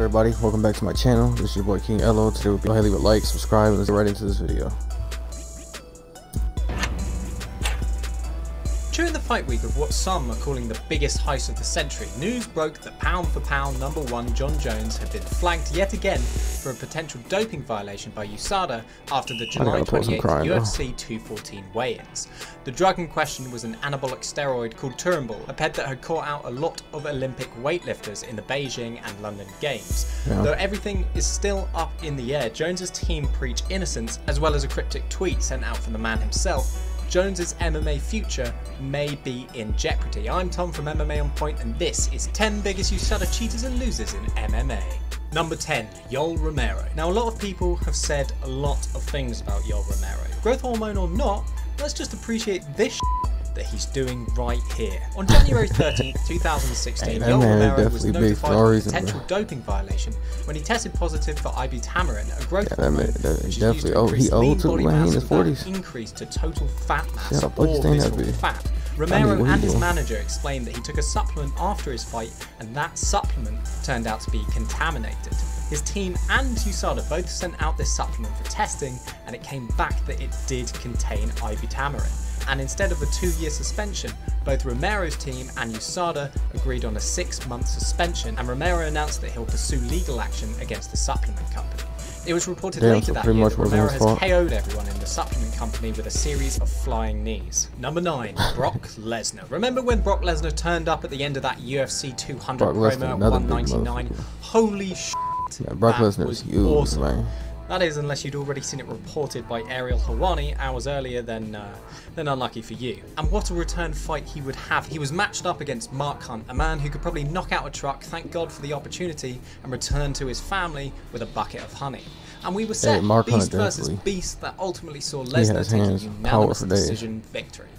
Everybody, welcome back to my channel. This is your boy King Elo. Today we'll go ahead, leave a like, subscribe, and let's get right into this video. During the fight week of what some are calling the biggest heist of the century, news broke that pound for pound #1 Jon Jones had been flagged yet again for a potential doping violation by USADA after the July 28th UFC 214 weigh-ins. The drug in question was an anabolic steroid called Turinabol, a ped that had caught out a lot of Olympic weightlifters in the Beijing and London Games. Though everything is still up in the air, Jones's team preach innocence, as well as a cryptic tweet sent out from the man himself. Jones's MMA future may be in jeopardy. I'm Tom from MMA On Point, and this is 10 biggest USADA cheaters and losers in MMA. Number 10, Yoel Romero. Now, a lot of people have said a lot of things about Yoel Romero. Growth hormone or not, let's just appreciate this that he's doing right here. On January 13th, 2016, Yoel Romero was notified of a potential doping violation when he tested positive for ibutamorin, a growth hormone which is used to increase lean body mass without increase to total fat mass or visceral fat. Romero and his manager explained that he took a supplement after his fight, and that supplement turned out to be contaminated. His team and USADA both sent out this supplement for testing, and it came back that it did contain ibutamorin. And instead of a 2-year suspension, both Romero's team and USADA agreed on a 6-month suspension, and Romero announced that he'll pursue legal action against the supplement company. It was reported later that year that Romero has KO'd everyone in the supplement company with a series of flying knees. Number 9, Brock Lesnar. Remember when Brock Lesnar turned up at the end of that UFC 200 promo at 199? Holy shit, Brock Lesnar was huge, awesome. Man. That is, unless you'd already seen it reported by Ariel Helwani hours earlier, then unlucky for you. And what a return fight he would have. He was matched up against Mark Hunt, a man who could probably knock out a truck, thank God for the opportunity, and return to his family with a bucket of honey. And we were set, beast versus beast, that ultimately saw Lesnar take a unanimous decision victory.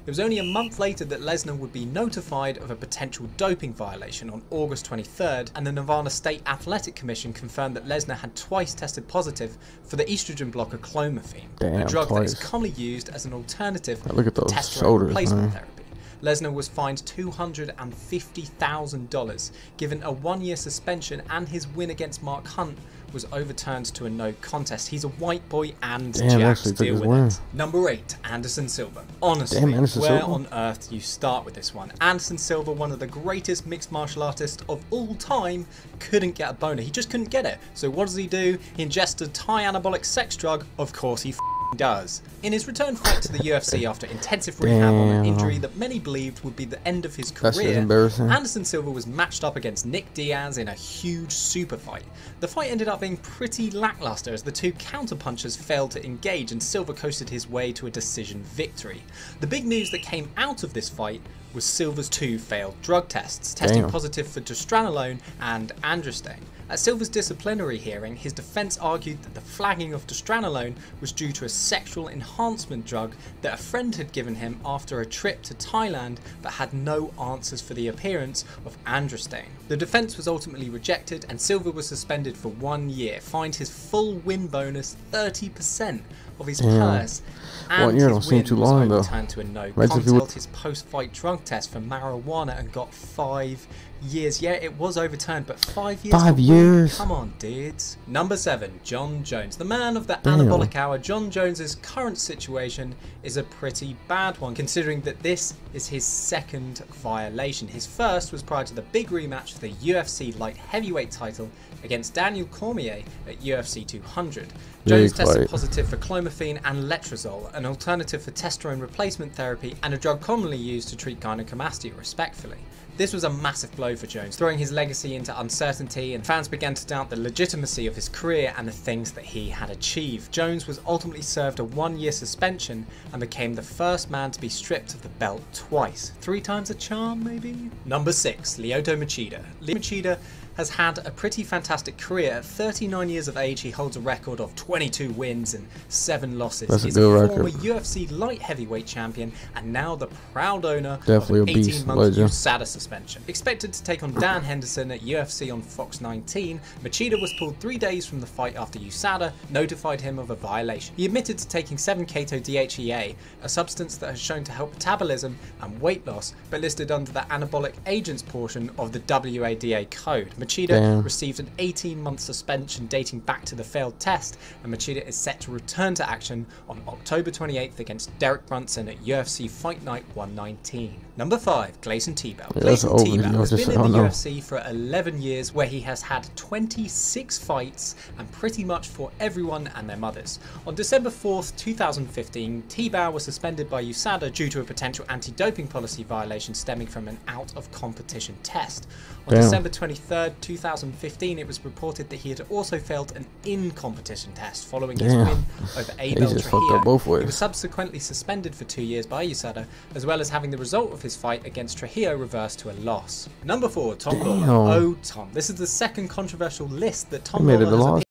It was only a month later that Lesnar would be notified of a potential doping violation on August 23rd, and the Nevada State Athletic Commission confirmed that Lesnar had twice tested positive for the estrogen blocker clomiphene, a drug that is commonly used as an alternative to testosterone replacement therapy. Lesnar was fined $250,000, given a 1-year suspension, and his win against Mark Hunt was overturned to a no contest. He's a white boy and Jack's deal with it. Number 8, Anderson Silva. Honestly, where on earth do you start with this one? Anderson Silva, one of the greatest mixed martial artists of all time, couldn't get a boner. He just couldn't get it. So what does he do? He ingests a Thai anabolic sex drug. Of course he does. In his return fight to the UFC after intensive rehab on an injury that many believed would be the end of his career, Anderson Silva was matched up against Nick Diaz in a huge super fight. The fight ended up being pretty lackluster as the two counterpunchers failed to engage, and Silva coasted his way to a decision victory. The big news that came out of this fight was Silva's 2 failed drug tests, testing positive for drostanolone and androstane. At Silva's disciplinary hearing, his defense argued that the flagging of drostanolone was due to a sexual enhancement drug that a friend had given him after a trip to Thailand, but had no answers for the appearance of androstane. The defense was ultimately rejected, and Silva was suspended for 1 year, fined his full win bonus 30% of his purse, and his win was overturned to a no contest. His post-fight drug test for marijuana and got 5 years. Yeah, it was overturned, but 5 years. 5 years. Come on, dudes. Number 7, Jon Jones. The man of the anabolic hour. Jon Jones's current situation is a pretty bad one, considering that this is his 2nd violation. His first was prior to the big rematch for the UFC light heavyweight title against Daniel Cormier at UFC 200. Jones tested positive for clomiphene and letrozole, an alternative for testosterone replacement therapy and a drug commonly used to treat gynecomastia, respectively. This was a massive blow for Jones, throwing his legacy into uncertainty, and fans began to doubt the legitimacy of his career and the things that he had achieved. Jones was ultimately served a 1-year suspension and became the first man to be stripped of the belt twice. 3 times a charm, maybe? Number 6, Lyoto Machida. Lyoto Machida has had a pretty fantastic career. At 39 years of age, he holds a record of 22 wins and 7 losses. He's a former UFC light heavyweight champion and now the proud owner of an 18-month USADA suspension. Expected to take on Dan Henderson at UFC on Fox 19, Machida was pulled 3 days from the fight after USADA notified him of a violation. He admitted to taking 7-keto-DHEA, a substance that has shown to help metabolism and weight loss, but listed under the anabolic agents portion of the WADA code. Machida received an 18-month suspension dating back to the failed test, and Machida is set to return to action on October 28th against Derek Brunson at UFC Fight Night 119. Number 5, Gleison Tibau. Gleison Tibau has been in the UFC for 11 years, where he has had 26 fights and pretty much fought everyone and their mothers. On December 4th, 2015, Tibau was suspended by USADA due to a potential anti-doping policy violation stemming from an out-of-competition test. On December 23rd, 2015, it was reported that he had also failed an in-competition test following his win over Abel Trujillo. He was subsequently suspended for 2 years by USADA, as well as having the result of his fight against Trujillo reversed to a loss. Number 4, Tom Lawler. Oh, Tom. This is the second controversial list that Tom Lawler has appeared.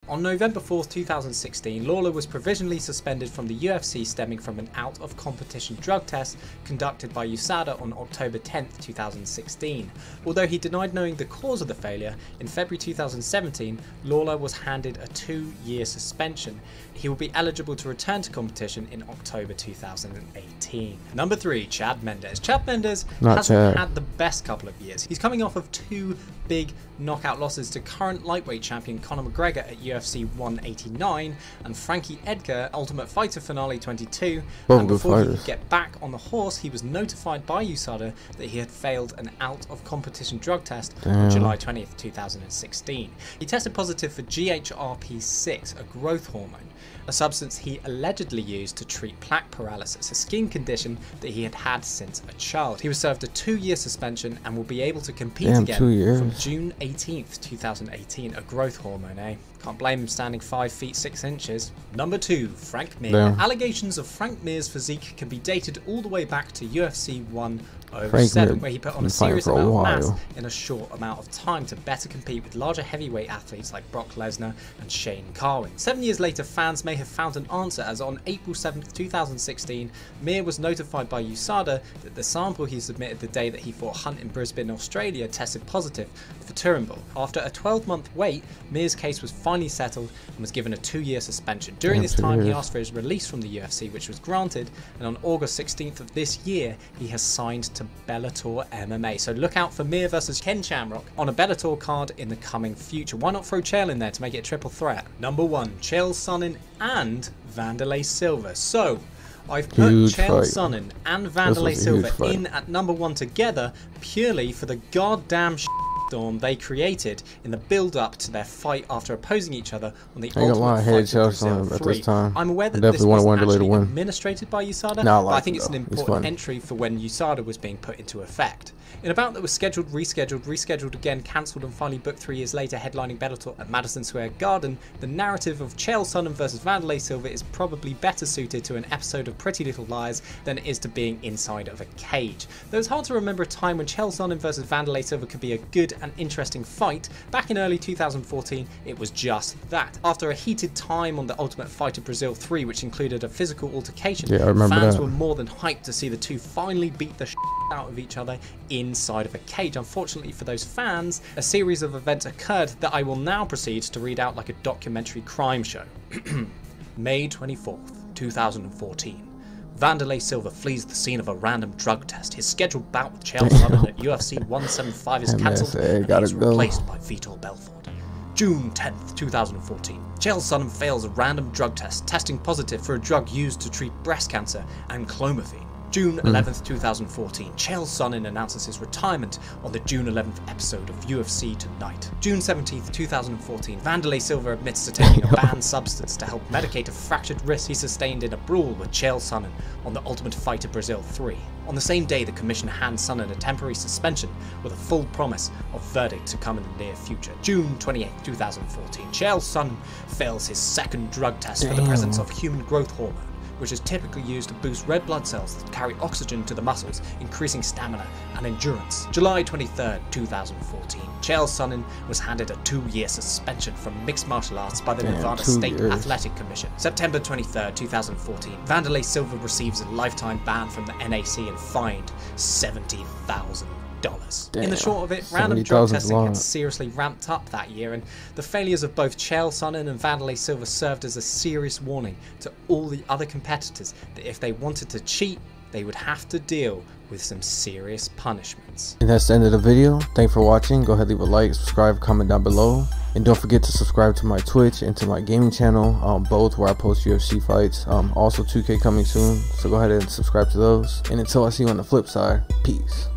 On November 4th, 2016, Lawler was provisionally suspended from the UFC stemming from an out-of-competition drug test conducted by USADA on October 10th, 2016. Although he denied knowing the cause of the failure, in February 2017, Lawler was handed a 2-year suspension. He will be eligible to return to competition in October 2018. Number 3, Chad Mendes. Chad Mendes hasn't had the best couple of years. He's coming off of 2 big knockout losses to current lightweight champion Conor McGregor at UFC 189 and Frankie Edgar Ultimate Fighter Finale 22, and before he could get back on the horse, he was notified by USADA that he had failed an out-of-competition drug test on July 20th, 2016. He tested positive for GHRP6, a growth hormone, a substance he allegedly used to treat plaque paralysis, a skin condition that he had had since a child. He was served a 2-year suspension and will be able to compete again from June 18th, 2018, a growth hormone, eh? Can't blame him standing 5 feet 6 inches. Number 2, Frank Mir. Allegations of Frank Mir's physique can be dated all the way back to UFC 107, where he put on a serious amount of mass in a short amount of time to better compete with larger heavyweight athletes like Brock Lesnar and Shane Carwin. 7 years later, fans may have found an answer, as on April 7th, 2016, Mir was notified by USADA that the sample he submitted the day that he fought Hunt in Brisbane, Australia, tested positive for Turinabol. After a 12-month wait, Mir's case was finally settled and was given a 2-year suspension. During this time, he asked for his release from the UFC, which was granted, and on August 16th of this year, he has signed to Bellator MMA. So look out for Mir versus Ken Shamrock on a Bellator card in the coming future. Why not throw Chael in there to make it a triple threat? Number 1, Chael Sonnen and Wanderlei Silva. So I've put Chael Sonnen and Wanderlei Silva in at number 1 together purely for the goddamn storm they created in the build-up to their fight after opposing each other on the Ultimate Fighter Brazil 3. I'm aware that this wasn't actually administrated by USADA, but I think it's an important entry for when USADA was being put into effect. In a bout that was scheduled, rescheduled again, cancelled and finally booked 3 years later, headlining Bellator at Madison Square Garden, the narrative of Chael Sonnen versus Wanderlei Silva is probably better suited to an episode of Pretty Little Liars than it is to being inside of a cage. Though it's hard to remember a time when Chael Sonnen versus Wanderlei Silva could be a good and interesting fight, back in early 2014 it was just that. After a heated time on the Ultimate Fighter Brazil 3, which included a physical altercation, fans were more than hyped to see the two finally beat the out of each other inside of a cage. Unfortunately for those fans, a series of events occurred that I will now proceed to read out like a documentary crime show. May 24th, 2014. Wanderlei Silva flees the scene of a random drug test. His scheduled bout with Chael Sonnen at UFC 175 is cancelled and he is replaced by Vitor Belfort. June 10th, 2014. Chael Sonnen fails a random drug test, testing positive for a drug used to treat breast cancer and clomiphene. June 11th, 2014, Chael Sonnen announces his retirement on the June 11th episode of UFC Tonight. June 17th, 2014, Wanderlei Silva admits to taking a banned substance to help medicate a fractured wrist he sustained in a brawl with Chael Sonnen on the Ultimate Fighter Brazil 3. On the same day, the commission hands Sonnen a temporary suspension with a full promise of verdict to come in the near future. June 28th, 2014, Chael Sonnen fails his second drug test for the presence of human growth hormone, which is typically used to boost red blood cells that carry oxygen to the muscles, increasing stamina and endurance. July 23rd, 2014, Chael Sonnen was handed a 2-year suspension from mixed martial arts by the Nevada State Athletic Commission. September 23rd, 2014, Wanderlei Silva receives a lifetime ban from the NAC and fined $70,000. In the short of it, random drug testing had seriously ramped up that year, and the failures of both Chael Sonnen and Wanderlei Silva served as a serious warning to all the other competitors that if they wanted to cheat, they would have to deal with some serious punishments. And that's the end of the video. Thanks for watching. Go ahead, leave a like, subscribe, comment down below. And don't forget to subscribe to my Twitch and to my gaming channel, both where I post UFC fights. Also 2K coming soon, so go ahead and subscribe to those. And until I see you on the flip side, peace.